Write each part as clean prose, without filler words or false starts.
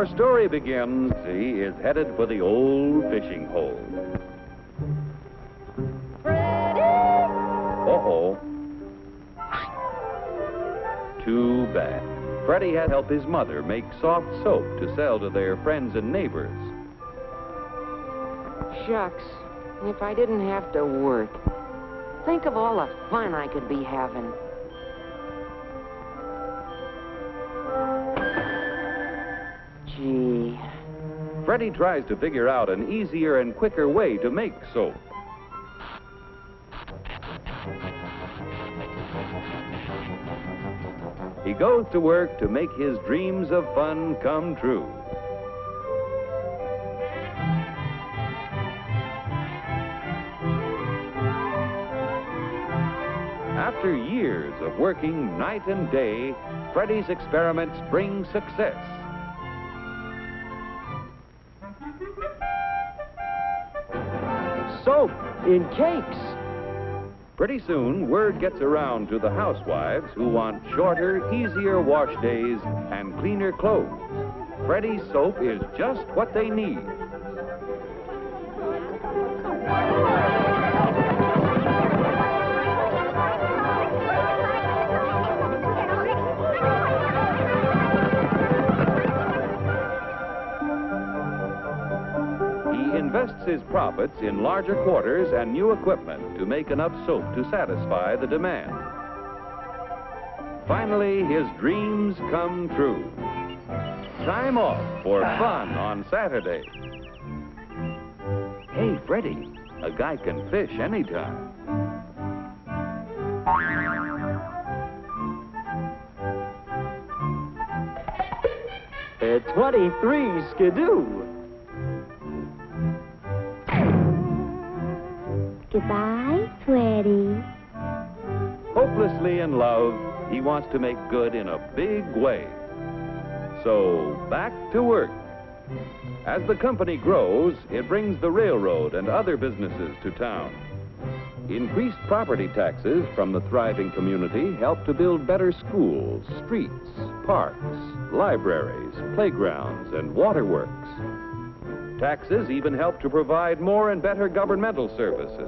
Our story begins. He is headed for the old fishing hole. Uh-oh. Too bad. Freddie had helped his mother make soft soap to sell to their friends and neighbors. Shucks, if I didn't have to work. Think of all the fun I could be having. Gee. Freddie tries to figure out an easier and quicker way to make soap. He goes to work to make his dreams of fun come true. After years of working night and day, Freddie's experiments bring success. Soap in cakes. Pretty soon, word gets around to the housewives who want shorter, easier wash days and cleaner clothes. Freddie's soap is just what they need. He invests his profits in larger quarters and new equipment to make enough soap to satisfy the demand. Finally, his dreams come true. Time off for fun on Saturday. Hey, Freddie, a guy can fish anytime. At 23 skidoo. Goodbye, Freddie. Hopelessly in love, he wants to make good in a big way. So, back to work. As the company grows, it brings the railroad and other businesses to town. Increased property taxes from the thriving community help to build better schools, streets, parks, libraries, playgrounds, and waterworks. Taxes even help to provide more and better governmental services,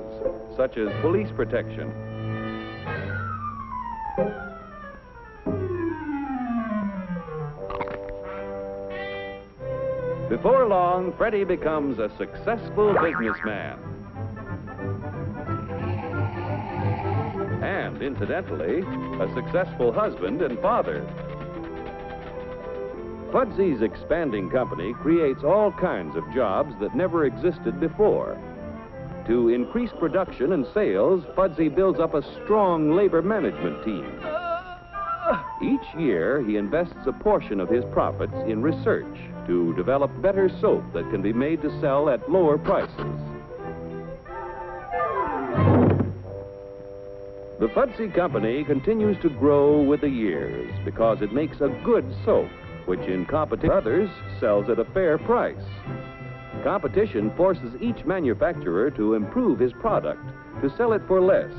such as police protection. Before long, Freddie becomes a successful businessman. And, incidentally, a successful husband and father. Fudsie's expanding company creates all kinds of jobs that never existed before. To increase production and sales, Fudsie builds up a strong labor management team. Each year, he invests a portion of his profits in research to develop better soap that can be made to sell at lower prices. The Fudsie Company continues to grow with the years because it makes a good soap, which in competition with others sells at a fair price. Competition forces each manufacturer to improve his product, to sell it for less,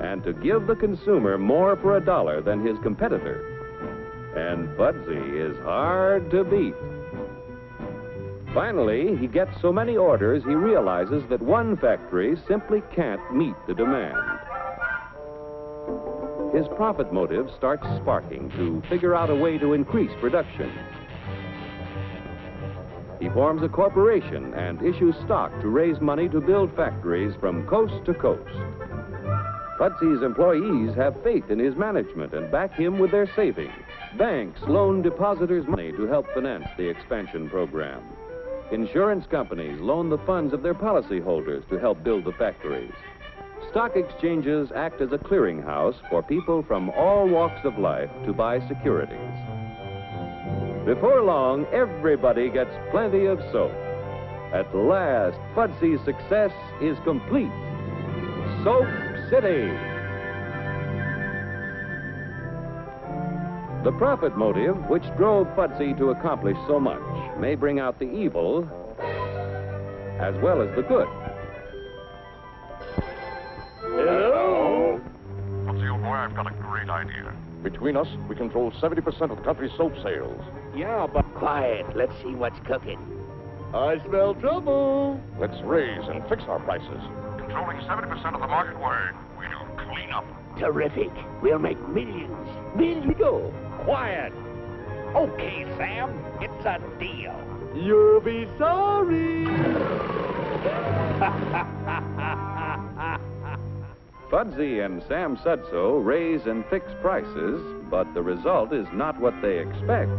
and to give the consumer more for a dollar than his competitor. And Fudsie is hard to beat. Finally, he gets so many orders he realizes that one factory simply can't meet the demand. His profit motive starts sparking to figure out a way to increase production. He forms a corporation and issues stock to raise money to build factories from coast to coast. Fudsie's employees have faith in his management and back him with their savings. Banks loan depositors money to help finance the expansion program. Insurance companies loan the funds of their policyholders to help build the factories. Stock exchanges act as a clearinghouse for people from all walks of life to buy securities. Before long, everybody gets plenty of soap. At last, Fudsie's success is complete. Soap City. The profit motive, which drove Fudsie to accomplish so much, may bring out the evil as well as the good. Hello? Fudsie, old boy, I've got a great idea. Between us, we control 70% of the country's soap sales. Yeah, but... Quiet. Let's see what's cooking. I smell trouble. Let's raise and fix our prices. Controlling 70% of the market where we'll clean up. Terrific. We'll make millions. Millions. Go. Quiet. Okay, Sam. It's a deal. You'll be sorry. Fudsie and Sam Sudso raise and fix prices, but the result is not what they expect.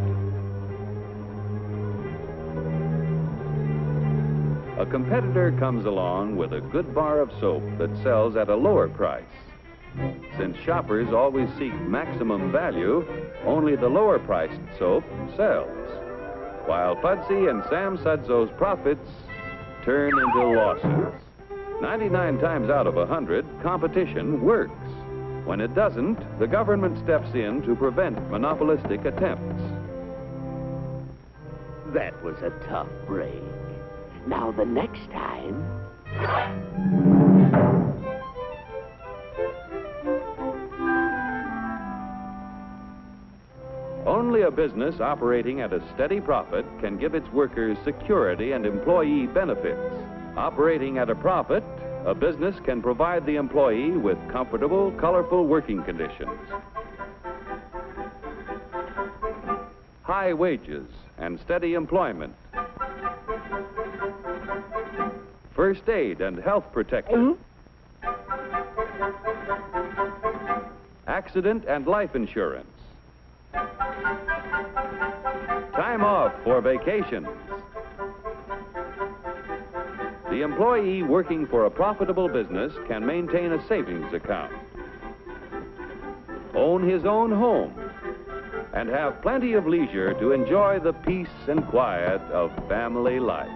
A competitor comes along with a good bar of soap that sells at a lower price. Since shoppers always seek maximum value, only the lower priced soap sells, while Fudsie and Sam Sudso's profits turn into losses. 99 times out of 100, competition works. When it doesn't, the government steps in to prevent monopolistic attempts. That was a tough break. Now the next time... Only a business operating at a steady profit can give its workers security and employee benefits. Operating at a profit, a business can provide the employee with comfortable, colorful working conditions, high wages and steady employment, first aid and health protection, accident and life insurance, time off for vacations. The employee working for a profitable business can maintain a savings account, own his own home, and have plenty of leisure to enjoy the peace and quiet of family life.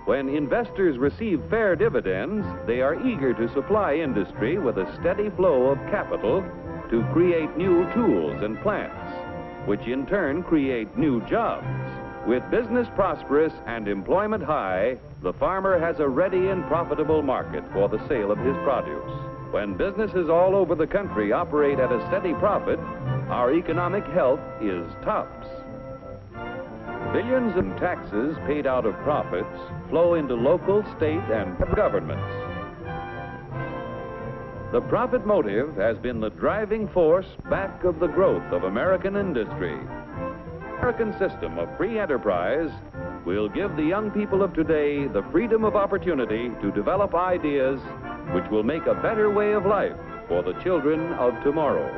When investors receive fair dividends, they are eager to supply industry with a steady flow of capital to create new tools and plants, which in turn create new jobs. With business prosperous and employment high, the farmer has a ready and profitable market for the sale of his produce. When businesses all over the country operate at a steady profit, our economic health is tops. Billions in taxes paid out of profits flow into local, state, and governments. The profit motive has been the driving force back of the growth of American industry. The American system of free enterprise will give the young people of today the freedom of opportunity to develop ideas which will make a better way of life for the children of tomorrow.